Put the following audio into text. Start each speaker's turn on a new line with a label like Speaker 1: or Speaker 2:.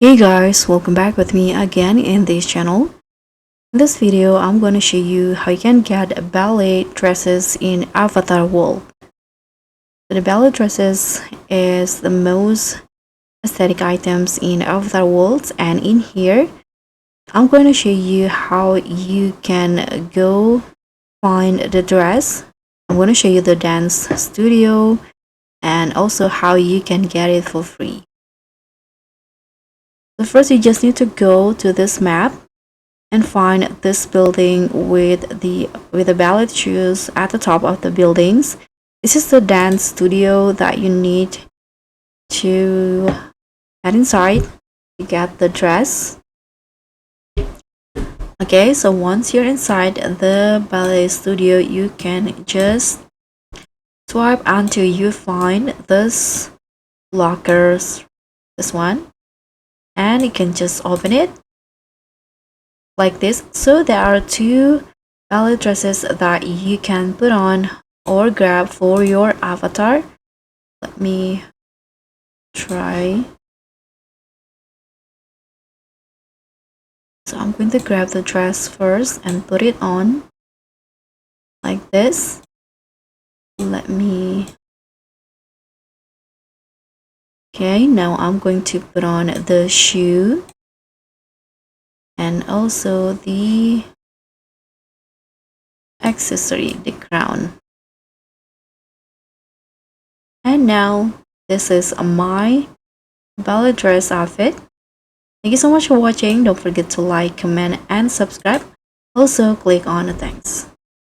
Speaker 1: Hey guys, welcome back with me again in this channel. In this video, I'm going to show you how you can get ballet dresses in Avatar World. The ballet dresses is the most aesthetic items in Avatar World, and in here, I'm going to show you how you can go find the dress. I'm going to show you the dance studio and also how you can get it for free. So first, you just need to go to this map and find this building with the ballet shoes at the top of the buildings. This is the dance studio that you need to head inside to get the dress. Okay, so once you're inside the ballet studio, you can just swipe until you find this lockers, this one, and you can just open it like this. So there are two ballet dresses that you can put on or grab for your avatar. Let me try. So I'm going to grab the dress first and put it on like this. Okay, now I'm going to put on the shoe and also the accessory, the crown. And now this is my ballet dress outfit. Thank you so much for watching. Don't forget to like, comment, and subscribe. Also, click on the thanks.